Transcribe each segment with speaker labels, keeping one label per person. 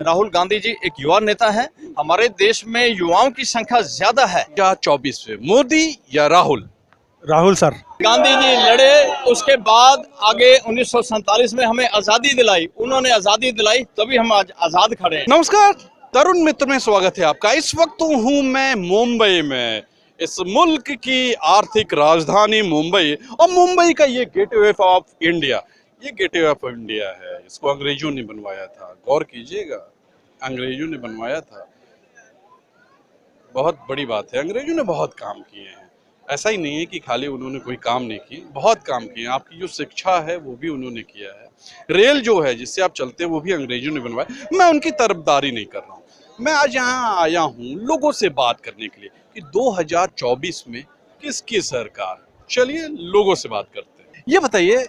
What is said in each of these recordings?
Speaker 1: राहुल गांधी जी एक युवा नेता है। हमारे देश में युवाओं की संख्या ज्यादा है।
Speaker 2: क्या 24 में मोदी या राहुल?
Speaker 3: राहुल सर।
Speaker 1: गांधी जी लड़े, उसके बाद आगे 1947 में हमें आजादी दिलाई, उन्होंने आजादी दिलाई, तभी हम आज आजाद खड़े हैं।
Speaker 2: नमस्कार, तरुण मित्र में स्वागत है आपका। इस वक्त हूँ मैं मुंबई में, इस मुल्क की आर्थिक राजधानी मुंबई, और मुंबई का ये गेटवे ऑफ इंडिया, ये गेटवे ऑफ इंडिया है। इसको अंग्रेजों ने बनवाया था, गौर कीजिएगा, अंग्रेजों ने बनवाया था। बहुत बड़ी बात है, अंग्रेजों ने बहुत काम किए हैं। ऐसा ही नहीं है कि खाली उन्होंने कोई काम नहीं किए, बहुत काम किए। आपकी जो शिक्षा है वो भी उन्होंने किया है। रेल जो है जिससे आप चलते हैं वो भी अंग्रेजों ने बनवाया। मैं उनकी तरफदारी नहीं कर रहा हूँ। मैं आज यहाँ आया हूँ लोगों से बात करने के लिए कि 2024 में किसकी सरकार। चलिए लोगों से बात करते हैं। ये बताइए,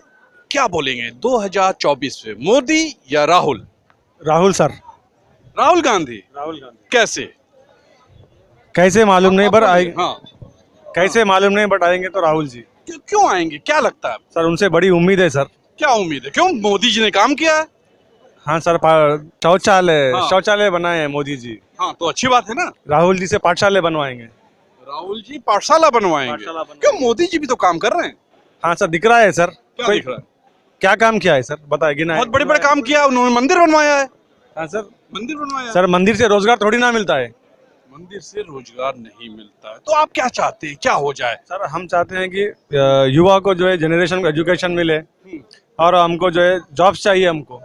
Speaker 2: क्या बोलेंगे 2024 में, मोदी या राहुल?
Speaker 3: राहुल सर।
Speaker 2: राहुल गांधी।
Speaker 3: राहुल गांधी।
Speaker 2: कैसे?
Speaker 3: कैसे मालूम नहीं, पर आएंगे।
Speaker 2: हाँ,
Speaker 3: कैसे मालूम नहीं, बट आएंगे तो राहुल जी।
Speaker 2: क्यों आएंगे, क्या लगता है?
Speaker 3: सर उनसे बड़ी उम्मीद है सर।
Speaker 2: क्या उम्मीद है? क्यों? मोदी जी ने काम किया है।
Speaker 3: हाँ सर, शौचालय
Speaker 2: हाँ।
Speaker 3: शौचालय बनाए हैं मोदी जी।
Speaker 2: हाँ, तो अच्छी बात है ना।
Speaker 3: राहुल जी से पाठशाले बनवाएंगे।
Speaker 2: राहुल जी पाठशाला बनवाएंगे। क्यों? मोदी जी भी तो काम कर रहे हैं।
Speaker 3: हाँ सर, दिख रहा है सर।
Speaker 2: क्या
Speaker 3: कोई
Speaker 2: दिख रहा है?
Speaker 3: क्या काम किया है सर, बताए गिना है।
Speaker 2: बहुत बड़े बड़े काम किया उन्होंने। मंदिर बनवाया है।
Speaker 3: हाँ सर।
Speaker 2: मंदिर बनवाया
Speaker 3: सर मंदिर से रोजगार थोड़ी ना मिलता है।
Speaker 2: मंदिर से रोजगार नहीं मिलता है, तो आप क्या चाहते हैं, क्या हो जाए?
Speaker 3: सर हम चाहते हैं कि युवा को जो है जनरेशन को एजुकेशन मिले, और हमको जो है जॉब्स चाहिए, हमको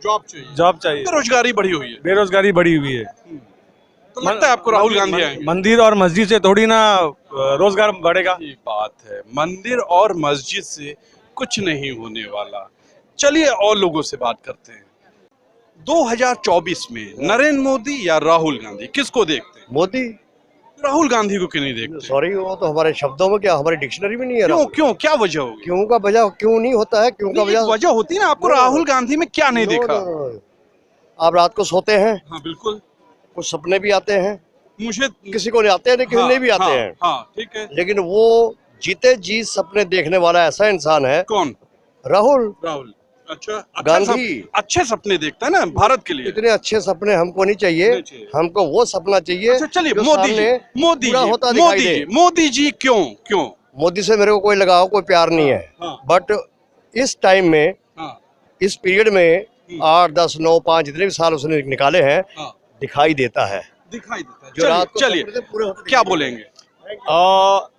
Speaker 2: जॉब चाहिए।
Speaker 3: जॉब चाहिए।
Speaker 2: बेरोजगारी बढ़ी हुई है,
Speaker 3: बेरोजगारी बढ़ी हुई है।
Speaker 2: तो लगता है आपको राहुल गांधी आएंगे?
Speaker 3: मंदिर और मस्जिद से थोड़ी ना रोजगार बढ़ेगा।
Speaker 2: ये बात है, मंदिर और मस्जिद से कुछ नहीं होने वाला। चलिए और लोगों से बात करते हैं। 2024 में नरेंद्र मोदी या राहुल गांधी, किसको देखते हैं?
Speaker 4: मोदी।
Speaker 2: राहुल गांधी को क्यों नहीं देखते?
Speaker 4: सॉरी, वो तो हमारे शब्दों में क्या, हमारी डिक्शनरी में नहीं है।
Speaker 2: क्यों क्यों, क्या वजह होगी?
Speaker 4: क्यों का वजह क्यों नहीं होता है, क्यों का
Speaker 2: नहीं,
Speaker 4: वजह।
Speaker 2: वजह होती है ना। आपको
Speaker 4: नो,
Speaker 2: राहुल गांधी में क्या नहीं
Speaker 4: नो,
Speaker 2: देखा?
Speaker 4: No, no. आप रात को सोते हैं,
Speaker 2: हाँ बिल्कुल।
Speaker 4: कुछ सपने भी आते हैं,
Speaker 2: मुझे
Speaker 4: किसी को नहीं आते हैं, लेकिन नहीं भी आते हैं।
Speaker 2: हाँ ठीक है।
Speaker 4: लेकिन वो जीते जी सपने देखने वाला ऐसा इंसान है
Speaker 2: कौन?
Speaker 4: राहुल
Speaker 2: राहुल। अच्छा,
Speaker 4: गांधी।
Speaker 2: अच्छे सपने देखता है ना भारत के लिए।
Speaker 4: इतने अच्छे सपने हमको नहीं चाहिए,
Speaker 2: नहीं चाहिए।
Speaker 4: हमको वो सपना चाहिए।
Speaker 2: अच्छा चलिए,
Speaker 4: जो
Speaker 2: मोदी जी,
Speaker 4: सामने
Speaker 2: मोदी
Speaker 4: पूरा
Speaker 2: जी,
Speaker 4: होता दिखाई
Speaker 2: मोदी
Speaker 4: दे।
Speaker 2: जी, मोदी जी क्यों क्यों?
Speaker 4: मोदी से मेरे को कोई लगाव, कोई प्यार नहीं है,
Speaker 2: हाँ।
Speaker 4: बट इस टाइम में,
Speaker 2: हाँ
Speaker 4: इस पीरियड में 8, 10, 9, 5 जितने भी साल उसने निकाले हैं,
Speaker 2: हाँ,
Speaker 4: दिखाई देता है।
Speaker 2: दिखाई देता है।
Speaker 4: जो रात को
Speaker 2: चलिए
Speaker 4: सपने थे, पूरे होते
Speaker 2: क्या
Speaker 4: दिखाई
Speaker 2: बोलेंगे?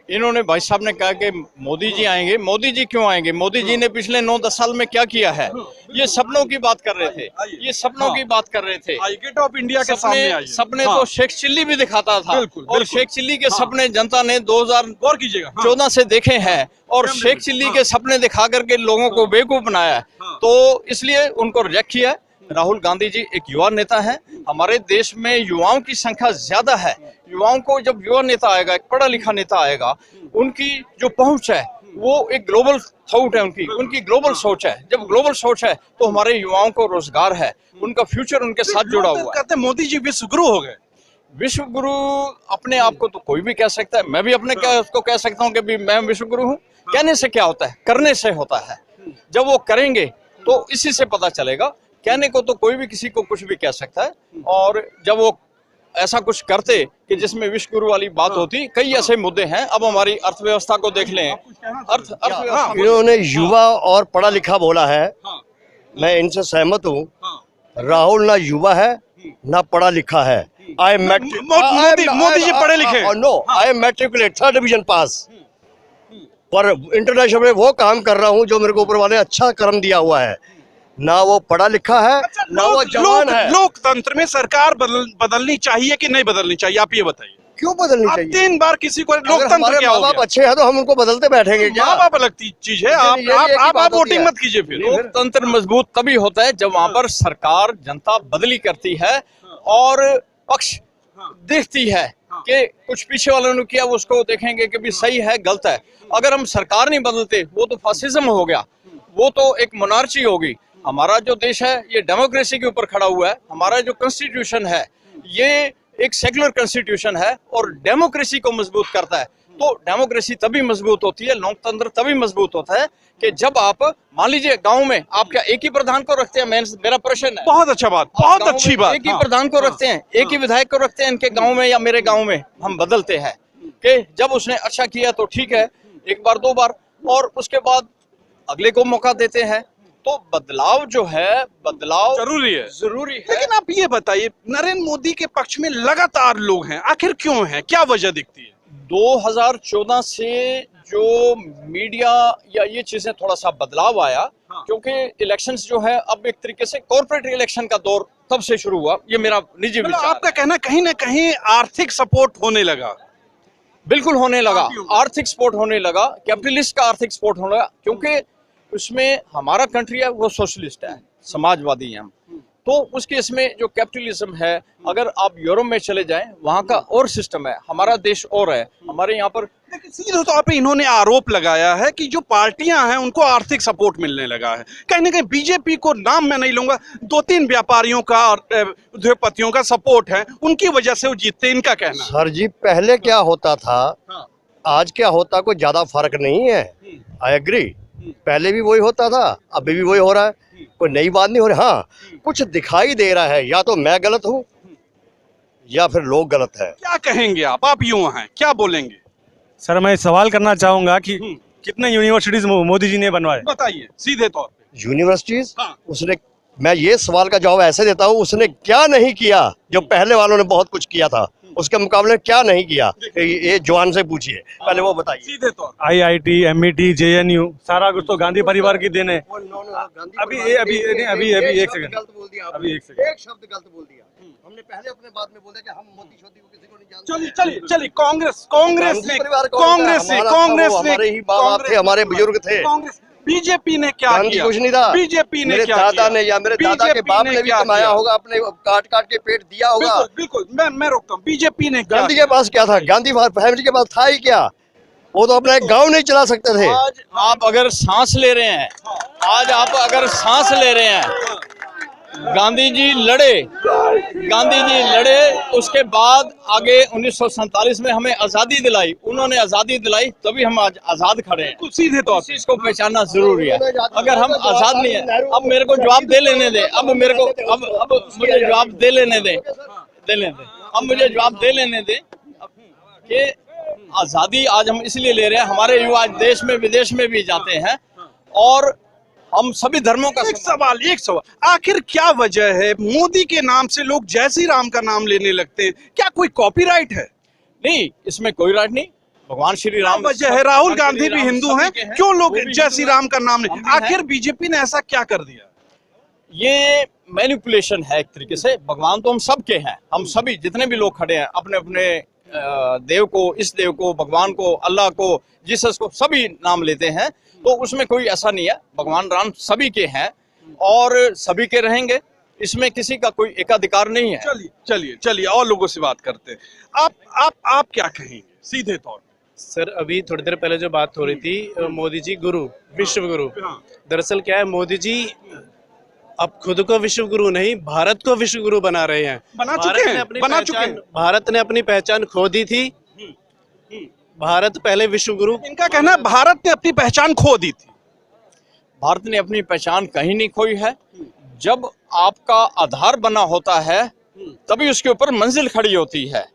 Speaker 1: इन्होंने भाई साहब ने कहा कि मोदी जी आएंगे। मोदी जी क्यों आएंगे? मोदी जी ने पिछले 9-10 साल में क्या किया है? ये सपनों की बात कर रहे थे, ये सपनों की बात कर रहे थे।
Speaker 2: गेट ऑफ इंडिया के सामने आइए।
Speaker 1: सपने
Speaker 2: हाँ,
Speaker 1: तो शेख चिल्ली भी दिखाता था,
Speaker 2: बिल्कुल,
Speaker 1: और
Speaker 2: बिल्कुल।
Speaker 1: शेख चिल्ली के
Speaker 2: हाँ।
Speaker 1: सपने जनता ने
Speaker 2: गौर
Speaker 1: 2014
Speaker 2: कीजिएगा।
Speaker 1: से देखे हैं, और
Speaker 2: कैमरे
Speaker 1: शेख
Speaker 2: में।
Speaker 1: चिल्ली
Speaker 2: हाँ।
Speaker 1: के सपने दिखा करके लोगों को बेवकूफ बनाया है।
Speaker 2: हाँ।
Speaker 1: तो इसलिए उनको रिजेक्ट किया है। राहुल गांधी जी एक युवा नेता है। हमारे देश में युवाओं की संख्या ज्यादा है। युवाओं को, जब युवा नेता आएगा, एक पढ़ा लिखा नेता आएगा, उनकी जो पहुंच है वो एक ग्लोबल थॉट है, उनकी ग्लोबल सोच है। जब ग्लोबल सोच है तो हमारे युवाओं को रोजगार है, उनका फ्यूचर उनके साथ जुड़ा हुआ है।
Speaker 2: कहते हैं मोदी जी विश्व गुरु हो गए।
Speaker 1: विश्व गुरु अपने आप को तो कोई भी कह सकता है। मैं भी अपने उसको कह सकता हूँ कि भी मैं विश्व गुरु हूँ। कहने से क्या होता है, करने से होता है। जब वो करेंगे तो इसी से पता चलेगा। कहने को तो कोई भी किसी को कुछ भी कह सकता है, और जब वो ऐसा कुछ करते कि जिसमें विश्व गुरु वाली बात होती, कई ऐसे मुद्दे हैं। अब हमारी अर्थव्यवस्था को देख लें, अर्थव्यवस्था को-
Speaker 4: इन्होंने युवा और पढ़ा लिखा बोला है,
Speaker 2: हाँ।
Speaker 4: मैं इनसे सहमत हूँ।
Speaker 2: हाँ।
Speaker 4: राहुल ना युवा है ना पढ़ा लिखा है।
Speaker 2: मोदी जी पढ़े लिखे।
Speaker 4: No, I am matriculate 3rd division pass, पर इंटरनेशनल में वो काम कर रहा हूँ जो मेरे को ऊपर वाले अच्छा कर्म दिया हुआ है। ना वो पढ़ा लिखा है, ना वो जवान है।
Speaker 2: लोकतंत्र में सरकार बदलनी चाहिए कि नहीं बदलनी चाहिए, आप ये बताइए।
Speaker 4: क्यों बदलनी
Speaker 2: आप
Speaker 4: चाहिए?
Speaker 2: 3 बार किसी को,
Speaker 4: अगर
Speaker 2: लोकतंत्र
Speaker 4: हमारे
Speaker 2: क्या
Speaker 4: माँ
Speaker 2: हो
Speaker 4: बाप
Speaker 2: गया?
Speaker 4: अच्छे हैं तो हम उनको बदलते बैठेंगे क्या?
Speaker 2: माँ बाप अलग चीज है। आप
Speaker 4: बात होती
Speaker 2: वोटिंग
Speaker 4: है।
Speaker 2: मत कीजिए फिर।
Speaker 1: लोकतंत्र मजबूत तभी होता है जब वहां पर सरकार, जनता बदली करती है और पक्ष देखती है कि कुछ पीछे वालों ने किया, उसको देखेंगे कि भी सही है गलत है। अगर हम सरकार नहीं बदलते, वो तो फासिज्म हो गया, वो तो एक मोनार्ची होगी। हमारा जो देश है ये डेमोक्रेसी के ऊपर खड़ा हुआ है। हमारा जो कॉन्स्टिट्यूशन है ये एक सेक्युलर कॉन्स्टिट्यूशन है और डेमोक्रेसी को मजबूत करता है। तो डेमोक्रेसी तभी मजबूत होती है, लोकतंत्र तभी मजबूत होता है कि जब आप मान लीजिए गांव में आप क्या एक ही प्रधान को रखते हैं, मेरा प्रश्न है।
Speaker 2: बहुत अच्छा बात, बहुत
Speaker 1: गाँव
Speaker 2: अच्छी
Speaker 1: में
Speaker 2: बात।
Speaker 1: एक ही
Speaker 2: हाँ,
Speaker 1: प्रधान को रखते हैं, एक ही विधायक को रखते हैं इनके गांव में या मेरे गांव में, हम बदलते हैं कि जब उसने अच्छा किया तो ठीक है, एक बार दो बार, और उसके बाद अगले को मौका देते हैं। तो बदलाव जो है, बदलाव
Speaker 2: जरूरी है।
Speaker 1: जरूरी है।
Speaker 2: लेकिन आप ये बताइए, नरेंद्र मोदी के पक्ष में लगातार लोग हैं, आखिर क्यों हैं, क्या वजह दिखती है?
Speaker 1: 2014 से जो मीडिया या ये चीजें थोड़ा सा बदलाव आया, क्योंकि इलेक्शंस जो है अब एक तरीके से कॉर्पोरेट इलेक्शन का दौर तब से शुरू हुआ, ये मेरा निजी
Speaker 2: मतलब
Speaker 1: विचार
Speaker 2: आपका
Speaker 1: है।
Speaker 2: कहना कहीं ना कहीं आर्थिक सपोर्ट होने लगा।
Speaker 1: बिल्कुल होने लगा,
Speaker 2: आप ही हो।
Speaker 1: आर्थिक सपोर्ट होने लगा, कैपिटलिस्ट का आर्थिक सपोर्ट होने लगा, क्योंकि उसमें हमारा कंट्री है वो सोशलिस्ट है, समाजवादी है हम। तो उस केस में जो कैपिटलिज्म है, अगर आप यूरोप में चले जाएं वहाँ का और सिस्टम है, हमारा देश और है, हमारे यहाँ पर।
Speaker 2: लेकिन सीधे तौर पे इन्होंने आरोप लगाया है कि जो पार्टियां हैं उनको आर्थिक सपोर्ट मिलने लगा है। कहीं ना कहीं बीजेपी को, नाम मैं नहीं लूंगा, 2-3 व्यापारियों का और उद्योगपतियों का सपोर्ट है, उनकी वजह से वो जीतते, इनका कहना है।
Speaker 4: सर जी पहले क्या होता था, आज क्या होता, कोई ज्यादा फर्क नहीं है। आई एग्री, पहले भी वही होता था, अभी भी वही हो रहा है, कोई नई बात नहीं हो रही। हाँ, कुछ दिखाई दे रहा है, या तो मैं गलत हूँ या फिर लोग गलत है।
Speaker 2: क्या कहेंगे आप युवा हैं, क्या बोलेंगे?
Speaker 3: सर मैं सवाल करना चाहूंगा कि कितने यूनिवर्सिटीज मोदी जी ने बनवाए?
Speaker 2: बताइए सीधे तौर पे।
Speaker 4: यूनिवर्सिटीज,
Speaker 2: हाँ।
Speaker 4: उसने, मैं ये सवाल का जवाब ऐसे देता हूँ, उसने क्या नहीं किया जो पहले वालों ने बहुत कुछ किया था, उसके मुकाबले में क्या नहीं किया, ये जवान से पूछिए, पहले वो बताइए।
Speaker 2: सीधे तौर
Speaker 3: IIT, MET, JNU, सारा कुछ तो गांधी परिवार की देन है। अभी एक सेकंड, अभी एक सेकंड।
Speaker 4: एक शब्द गलत बोल दिया, हमने पहले अपने बात में बोला कि हम मोदी शोदी को किसी को नहीं जानते।
Speaker 2: चलिए कांग्रेस ने
Speaker 4: हमारे ही बाप बाप थे, हमारे बुजुर्ग थे।
Speaker 2: कांग्रेस, बीजेपी ने क्या
Speaker 4: गांधी
Speaker 2: किया?
Speaker 4: कुछ नहीं था,
Speaker 2: बीजेपी ने
Speaker 4: मेरे
Speaker 2: क्या
Speaker 4: दादा
Speaker 2: किया?
Speaker 4: ने या मेरे दादा के
Speaker 2: बीजेपी
Speaker 4: बाप
Speaker 2: ने
Speaker 4: ने भी
Speaker 2: क्या
Speaker 4: कमाया
Speaker 2: किया?
Speaker 4: होगा, अपने काट काट के पेट दिया होगा।
Speaker 2: बिल्कुल मैं रोकता हूँ, बीजेपी ने क्या
Speaker 4: गांधी
Speaker 2: किया?
Speaker 4: के पास क्या था, गांधी फैमिली के पास था ही क्या, वो तो अपना एक गांव नहीं चला सकते थे।
Speaker 1: आज आप अगर सांस ले रहे हैं, आज आप अगर सांस ले रहे हैं, गांधी जी लड़े, उसके बाद आगे 1947 में हमें आजादी दिलाई, उन्होंने आजादी दिलाई, तभी हम आज आजाद खड़े हैं।
Speaker 2: कुछ सीधे तौर
Speaker 1: इस चीज को पहचानना जरूरी है। अगर हम आजाद नहीं है, अब मेरे को जवाब दे लेने दे, अब मुझे जवाब दे लेने दे, अब मुझे जवाब दे लेने दे कि आजादी आज हम इसलिए ले रहे हैं, हमारे युवा आज देश में विदेश में भी जाते हैं और हम सभी धर्मों का
Speaker 2: एक सवाल, आखिर क्या वजह है मोदी के नाम से लोग जय श्री राम का नाम लेने लगते हैं? क्या कोई कॉपीराइट है?
Speaker 1: नहीं, इसमें कोई राइट नहीं, भगवान श्री राम
Speaker 2: वजह है, राहुल गांधी भी हिंदू हैं, क्यों लोग जय श्री राम का नाम
Speaker 1: हम
Speaker 2: ले?
Speaker 1: भी हैं।
Speaker 2: आखिर बीजेपी ने ऐसा क्या कर दिया?
Speaker 1: ये मैनिपुलेशन है एक तरीके से। भगवान तो हम सबके हैं, हम सभी जितने भी लोग खड़े हैं अपने अपने देव को, इस देव को, भगवान को, अल्लाह को, जीसस को, सभी नाम लेते हैं, तो उसमें कोई ऐसा नहीं है। भगवान राम सभी के हैं और सभी के रहेंगे, इसमें किसी का कोई एकाधिकार नहीं है।
Speaker 2: चलिए और लोगों से बात करते हैं। आप क्या कहेंगे सीधे तौर पे?
Speaker 5: सर अभी थोड़ी देर पहले जो बात हो रही थी, मोदी जी गुरु, विश्व गुरु,
Speaker 2: हाँ।
Speaker 5: दरअसल क्या है, मोदी जी अब खुद को विश्व गुरु नहीं, भारत को विश्व गुरु बना रहे हैं।
Speaker 2: बना चुके हैं।
Speaker 5: भारत ने अपनी पहचान खो दी थी। भारत पहले विश्व गुरु,
Speaker 2: इनका कहना है भारत ने अपनी पहचान खो दी थी।
Speaker 1: भारत ने अपनी पहचान कहीं नहीं खोई है। जब आपका आधार बना होता है तभी उसके ऊपर मंजिल खड़ी होती है।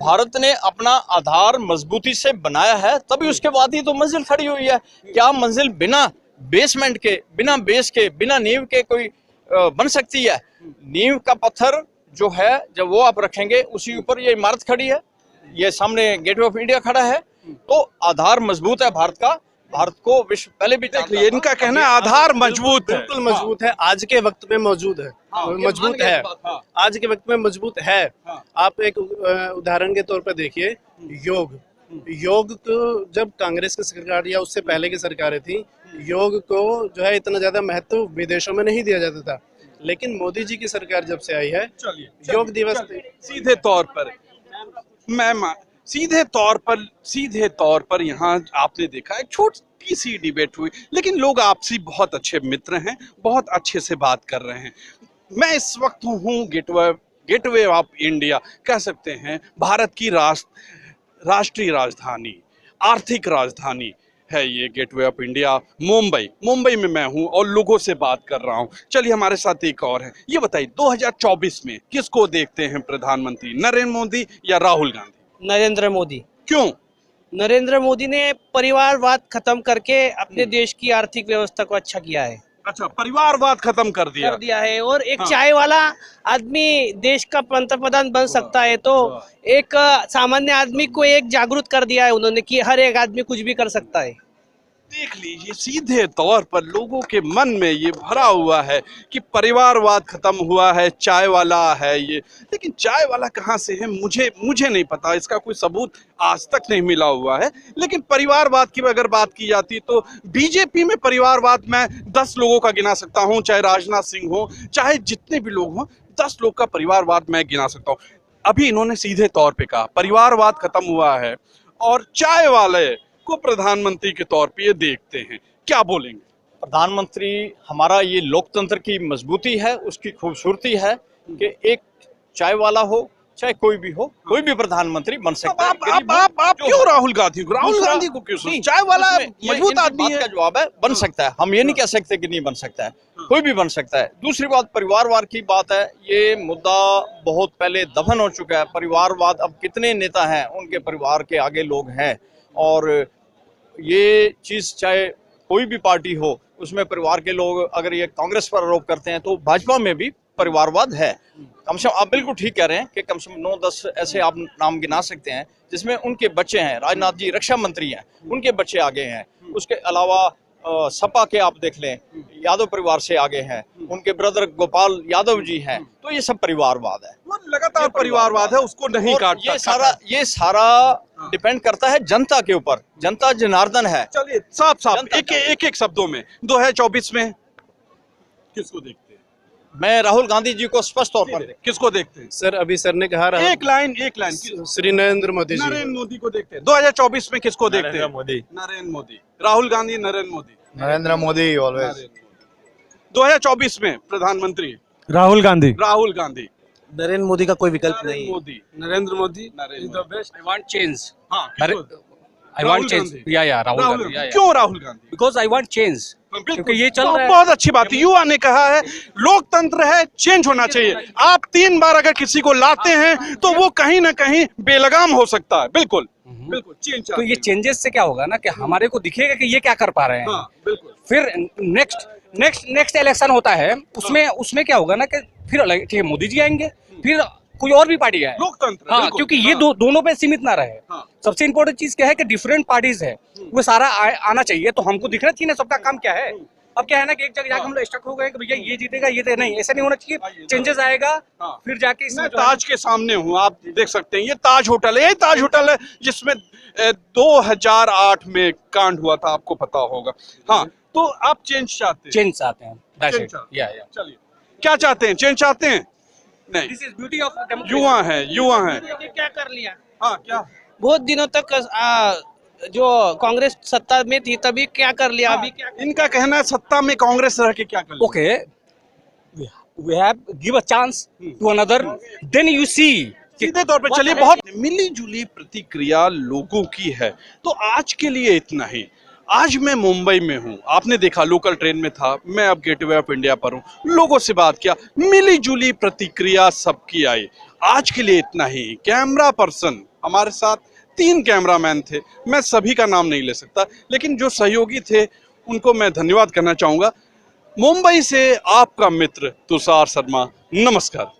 Speaker 1: भारत ने अपना आधार मजबूती से बनाया है, तभी उसके बाद ही तो मंजिल खड़ी हुई है। क्या मंजिल बिना बेसमेंट के, बिना बेस के, बिना नींव के कोई बन सकती है? नींव का पत्थर जो है, जब वो आप रखेंगे, उसी ऊपर ये इमारत खड़ी है, ये सामने गेटवे ऑफ इंडिया खड़ा है, तो आधार मजबूत है भारत का। भारत को विश्व पहले भी
Speaker 2: देखिए, इनका कहना है आधार मजबूत है।
Speaker 5: बिल्कुल मजबूत है, आज के वक्त में मौजूद है, मजबूत है, आज के वक्त में मजबूत है। आप एक उदाहरण के तौर पर देखिए, योग को जब कांग्रेस की सरकार या उससे पहले की सरकारें थी, योग को जो है इतना ज्यादा महत्व विदेशों में नहीं दिया जाता था, लेकिन मोदी जी की सरकार जब से आई है, योग दिवस
Speaker 2: सीधे तौर पर यहाँ आपने देखा एक छोटी सी डिबेट हुई, लेकिन लोग आपसी बहुत अच्छे मित्र हैं, बहुत अच्छे से बात कर रहे हैं। मैं इस वक्त हूँ गेटवे ऑफ इंडिया, कह सकते हैं भारत की राष्ट्रीय राजधानी आर्थिक राजधानी है ये गेटवे ऑफ इंडिया मुंबई में मैं हूं और लोगों से बात कर रहा हूं। चलिए हमारे साथ एक और है। ये बताइए 2024 में किसको देखते हैं प्रधानमंत्री, नरेंद्र मोदी या राहुल गांधी?
Speaker 6: नरेंद्र मोदी।
Speaker 2: क्यों?
Speaker 6: नरेंद्र मोदी ने परिवारवाद खत्म करके अपने देश की आर्थिक व्यवस्था को अच्छा किया है,
Speaker 2: अच्छा, परिवारवाद खत्म कर दिया
Speaker 6: है। और एक
Speaker 2: हाँ।
Speaker 6: चाय वाला आदमी देश का पंतप्रधान बन सकता है, तो एक सामान्य आदमी को एक जागरूक कर दिया है उन्होंने कि हर एक आदमी कुछ भी कर सकता है।
Speaker 2: देख लीजिए, सीधे तौर पर लोगों के मन में ये भरा हुआ है कि परिवारवाद खत्म हुआ है, चाय वाला है ये। लेकिन चाय वाला कहाँ से है मुझे नहीं पता, इसका कोई सबूत आज तक नहीं मिला हुआ है। लेकिन परिवारवाद की अगर बात की जाती तो बीजेपी में परिवारवाद मैं 10 लोगों का गिना सकता हूँ, चाहे राजनाथ सिंह हो, चाहे जितने भी लोग हों, 10 लोग का परिवारवाद मैं गिना सकता हूँ। अभी इन्होंने सीधे तौर पे कहा परिवारवाद खत्म हुआ है और चाय वाले को प्रधानमंत्री के तौर पे ये देखते हैं, क्या बोलेंगे?
Speaker 1: प्रधानमंत्री हमारा ये लोकतंत्र की मजबूती है, उसकी खूबसूरती है कि एक चाय वाला हो चाहे कोई भी हो, कोई भी प्रधानमंत्री बन सकता है।
Speaker 2: आप क्यों राहुल गांधी को क्यों? चाय वाला मजबूत आदमी
Speaker 1: का जवाब है बन सकता है, हम ये नहीं कह सकते कि नहीं बन सकता है, कोई भी बन सकता है। दूसरी बात परिवारवाद की बात है, ये मुद्दा बहुत पहले दफन हो चुका है। परिवारवाद अब कितने नेता हैं, उनके परिवार के आगे लोग हैं, और ये चीज चाहे कोई भी पार्टी हो उसमें परिवार के लोग, अगर ये कांग्रेस पर आरोप करते हैं तो भाजपा में भी परिवारवाद है। कम से कम आप बिल्कुल ठीक कह रहे हैं कि कम से कम 9-10 ऐसे आप नाम गिना सकते हैं जिसमें उनके बच्चे हैं। राजनाथ जी रक्षा मंत्री हैं, उनके बच्चे आगे हैं। उसके अलावा सपा के आप देख लें, यादव परिवार से आगे हैं, उनके ब्रदर गोपाल यादव जी हैं। तो ये सब परिवारवाद है,
Speaker 2: वो लगातार परिवारवाद है, उसको नहीं काटता।
Speaker 1: ये सारा डिपेंड करता है जनता के ऊपर। जनता जनार्दन है।
Speaker 2: चलिए साफ एक शब्दों में 2024 में किसको देखते हैं?
Speaker 1: मैं राहुल गांधी जी को स्पष्ट तौर पर
Speaker 2: किसको देखते हैं?
Speaker 5: सर अभी सर ने कहा
Speaker 2: एक लाइन
Speaker 5: श्री नरेंद्र मोदी जी।
Speaker 2: नरेंद्र मोदी को देखते हैं। 2024 में किसको देखते हैं?
Speaker 3: नरेंद्र मोदी।
Speaker 2: राहुल गांधी, नरेंद्र मोदी
Speaker 4: ऑलवेज।
Speaker 2: 2024 में प्रधानमंत्री
Speaker 3: राहुल गांधी।
Speaker 6: नरेंद्र मोदी का कोई विकल्प नहीं है।
Speaker 2: Modi,
Speaker 5: Narendra Modi
Speaker 7: I want change.
Speaker 2: हाँ,
Speaker 7: I want change. Yeah, Rahul Gandhi. Yeah.
Speaker 2: क्यों Rahul Gandhi?
Speaker 7: Because I want change. क्योंकि ये चल रहा है।
Speaker 2: बहुत अच्छी बात है, युवा ने कहा है लोकतंत्र है, चेंज होना चाहिए। आप 3 बार अगर किसी को लाते हैं तो वो कहीं ना कहीं बेलगाम हो सकता है। बिल्कुल चेंज।
Speaker 7: तो ये चेंजेस से क्या होगा ना कि हमारे को दिखेगा कि ये क्या कर पा रहे हैं।
Speaker 2: हाँ, बिल्कुल।
Speaker 7: फिर नेक्स्ट इलेक्शन होता है, उसमें क्या होगा ना कि फिर ठीक है मोदी जी आएंगे, फिर कोई और भी पार्टी है।
Speaker 2: लोकतंत्र।
Speaker 7: हाँ, क्योंकि ये दोनों पे सीमित ना रहे।
Speaker 2: हाँ।
Speaker 7: सबसे इम्पोर्टेंट चीज क्या है कि डिफरेंट पार्टीज है, वो सारा आना चाहिए। तो हमको दिखना चाहिए ना सबका काम क्या है। अब क्या है ना कि एक जगह जाके हम लोग स्टक हो गए कि भैया ये जीतेगा ये नहीं, ऐसा नहीं होना चाहिए। चेंजेस आएगा, फिर जाके
Speaker 2: मैं ताज के सामने हूँ, आप देख सकते हैं। ये ताज होटल है, जिसमें 2008 में कांड हुआ था, आपको पता होगा। हाँ, तो आप चेंज चाहते हैं?
Speaker 7: चेंज चाहते हैं।
Speaker 2: चलिए, क्या चाहते हैं? चेंज चाहते हैं? नहीं,
Speaker 7: दिस इज ब्यूटी ऑफ
Speaker 2: युवा है।
Speaker 6: क्या कर लिया?
Speaker 2: हाँ, क्या?
Speaker 6: बहुत दिनों तक जो कांग्रेस सत्ता में थी तभी क्या कर लिया, अभी क्या?
Speaker 2: इनका कहना है सत्ता में कांग्रेस रह के क्या कर लिया।
Speaker 7: Okay, we have give a chance to another, then you see.
Speaker 2: सीधे तौर पे चलिए, बहुत मिली जुली प्रतिक्रिया लोगों की है। तो आज के लिए इतना ही। आज मैं मुंबई में हूँ, आपने देखा लोकल ट्रेन में था, मैं अब गेटवे ऑफ इंडिया पर हूँ, लोगों से बात किया, मिली जुली प्रतिक्रिया सबकी आई। आज के लिए इतना ही। कैमरा पर्सन हमारे साथ 3 कैमरामैन थे, मैं सभी का नाम नहीं ले सकता, लेकिन जो सहयोगी थे उनको मैं धन्यवाद करना चाहूंगा। मुंबई से आपका मित्र तुषार शर्मा, नमस्कार।